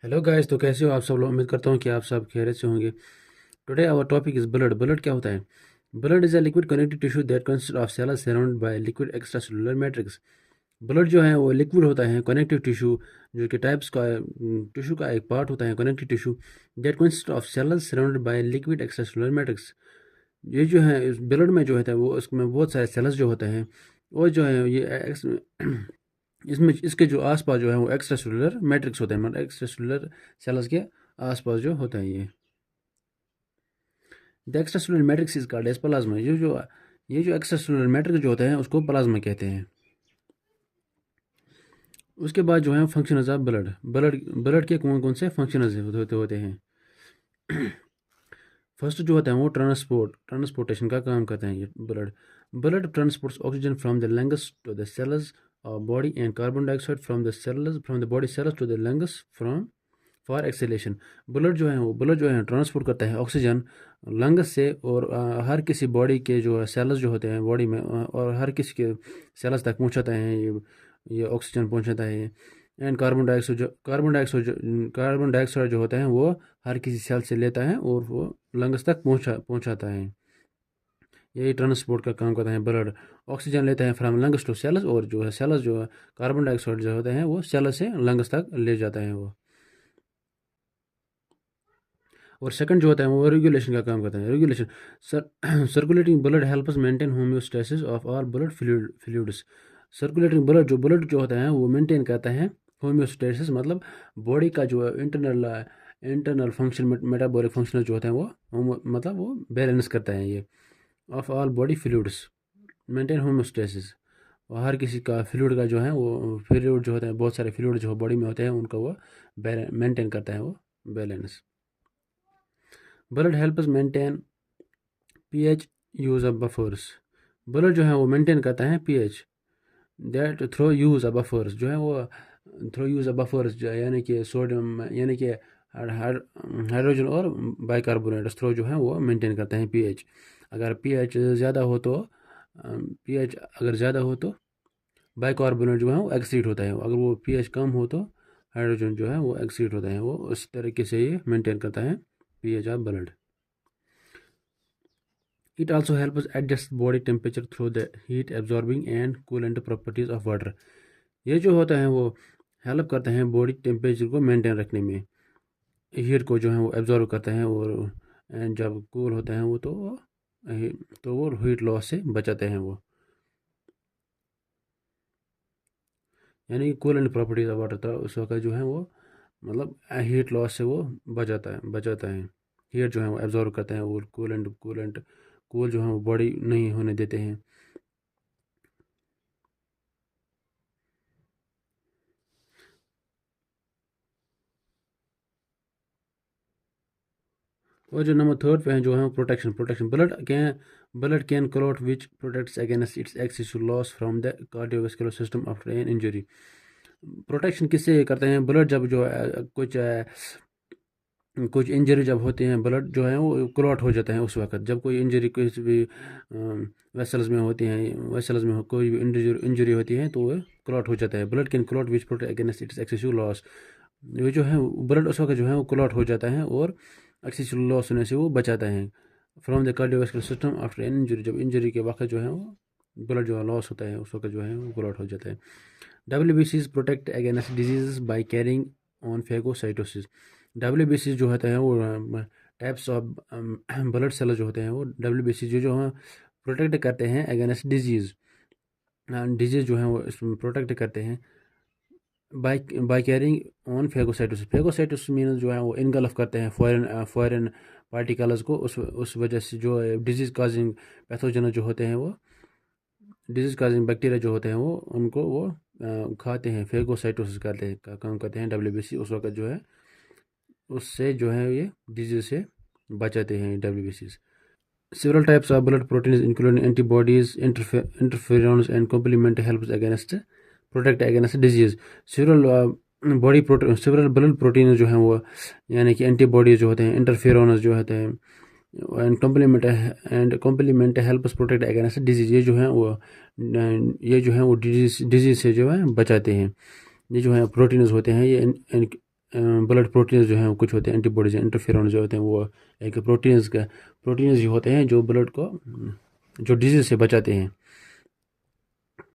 Hello guys, तो कैसे हो आप सब लोग। उम्मीद करता हूँ कि आप सब खैरियत से होंगे। Today our topic is blood. Blood क्या होता है? Blood is a liquid connective tissue that consist of cells surrounded by liquid extra cellular matrix. Blood जो है वो लिक्विड होता है, कनेक्टिव टिश्यू जो कि टाइप्स का टिश्यू का एक पार्ट होता है, connective tissue that consist of cells surrounded by liquid extra cellular matrix. ये जो है इस ब्लड में जो होता है वो उसमें बहुत सारे सेल्स जो होते हैं, और जो है इसमें इसके जो आसपास जो है वो एक्स्ट्रा सेलुलर मैट्रिक्स होता है, मतलब एक्स्ट्रा सेलुलर सेल्स के आसपास जो होता है the extra cellular matrix is called as plasma. ये जो एक्स्ट्रा सेलुलर मैट्रिक्स जो होता है उसको प्लाज्मा कहते हैं। उसके बाद जो है फंक्शंस ऑफ ब्लड। ब्लड के कौन कौन से फंक्शंस होते हैं? फर्स्ट जो होता है वो ट्रांसपोर्टेशन का काम करते हैं ये blood. Blood transports oxygen from the lungs to the cells of body and carbon dioxide from the body cells to the lungs from for acceleration. Blood जो है ट्रांसपोर्ट करता है ऑक्सीजन लंग्स से, और हर किसी बॉडी के जो सेल्स जो होते हैं बॉडी में, और हर किसी के सेल्स तक पहुंचाता है ये ऑक्सीजन पहुंचाता है। एंड कार्बन डाइऑक्साइड जो होता है वो हर किसी सेल से लेता है और वो लंग्स तक पहुंचाता है। यही ट्रांसपोर्ट का काम करता है ब्लड। ऑक्सीजन लेता है फ्रॉम लंग्स टू सेल्स, और जो है सेल्स जो है कार्बन डाइऑक्साइड जो होते हैं वो सेल्स से लंग्स तक ले जाता है वो। और सेकंड जो होता है वो रेगुलेशन का काम करता है। Regulation circulating blood helps maintain homeostasis of all blood fluids. Circulating blood जो होता है वो मेंटेन करता है होम्योस्टेसिस, मतलब बॉडी का जो इंटरनल फंक्शन, मेटाबॉलिक फंक्शन जो होते हैं वो मतलब वो बैलेंस करता है ये of all body fluids, maintain homeostasis. और हर किसी का फ्लूइड का जो है वो फ्लूइड जो होता है, बहुत सारे फ्लूइड जो बॉडी में होते हैं उनका वो मेंटेन करता है वो balance. Blood helps maintain pH use of buffers. Blood जो है वो मेंटेन करता है pH that through use of buffers, जो है वो थ्रो यूज ऑफ बफर्स यानी कि सोडियम, यानी कि हाइड्रोजन और बाइकार्बोनेट्स थ्रो जो है वो मेंटेन करते हैं पीएच। अगर पीएच ज़्यादा हो तो पीएच अगर ज़्यादा हो तो बाइकार्बोनेट जो है वो एक्सीड होता है, अगर वो पीएच कम हो तो हाइड्रोजन जो है वो एक्सीड होता है। वो उस तरीके से ये मेंटेन करता है pH of blood. It also helps adjust body temperature through the heat absorbing and coolant properties of water. ये जो होता है वो हेल्प करता है बॉडी टेम्परेचर को मेंटेन रखने में, हीट को जो है वो एब्जॉर्व करता है, और जब कूल होता है वो तो वो हीट लॉस से बचाते हैं वो, यानी कूलेंट प्रॉपर्टीज ऑफ वाटर था उस वक्त जो है वो, मतलब हीट लॉस से वो बचाता है। हीट जो है वो एब्जॉर्व करते हैं, और कूल जो है वो बॉडी नहीं होने देते हैं। और जो नंबर थर्ड पे है जो है protection blood can clot which protects against it's excessive loss from the cardiovascular system after an injury. Protection किससे करते हैं? ब्लड जब जो कुछ इंजरी जब होती हैं, ब्लड जो है वो क्लॉट हो जाता है उस वक्त, जब कोई इंजरी किसी भी वेसल्स में होती हैं, वेसल्स में कोई भी इंजरी होती है तो वो क्लॉट हो जाता है। Blood can clot which protect against it's excessive loss. ये जो है ब्लड उस वक्त जो है वो क्लॉट हो जाता है, और एक्सेसिव लॉस होने से वो बचाता है from the cardiovascular system after an injury. जब इंजरी के वक्त जो है वो ब्लड जो है लॉस होता है उस वक्त जो है वो क्लॉट हो जाता है। WBCs protect against diseases bye carrying on phagocytosis. WBC जो होता है वो टाइप्स ऑफ ब्लड सेल जो होते हैं वो WBC जो है प्रोटेक्ट करते हैं अगेंस्ट डिजीज़ जो है वो इसमें प्रोटेक्ट करते हैं by by carrying on phagocytosis. Phagocytosis mean जो है वो इनगल्फ करते हैं फॉरेन पार्टिकल्स को, उस वजह से जो डिजीज़ काजिंग पैथोजन जो होते हैं वो डिजीज़ काजिंग बैक्टीरिया जो होते हैं वो उनको वो खाते हैं, फेगोसाइटोसिस करते हैं का काम करते हैं WBC। उस वक्त जो है उससे जो है ये डिजीज से बचाते हैं WBC। Several types of blood proteins, including antibodies, interferons, and complement, helps against protect against disease. Several blood protein जो हैं वो, यानी कि एंटीबॉडीज जो होते हैं, इंटरफेरोन्स जो होते हैं, and complement helps protect against disease. ये जो है वो डिजीज से जो है बचाते हैं। ये जो है प्रोटीन्स होते हैं ये ब्लड प्रोटीन्स जो हैं वो कुछ होते हैं, एंटीबॉडीज इंटरफेरॉन जो होते हैं वो एक प्रोटीन्स ही होते हैं जो ब्लड को जो डिजीज से बचाते हैं।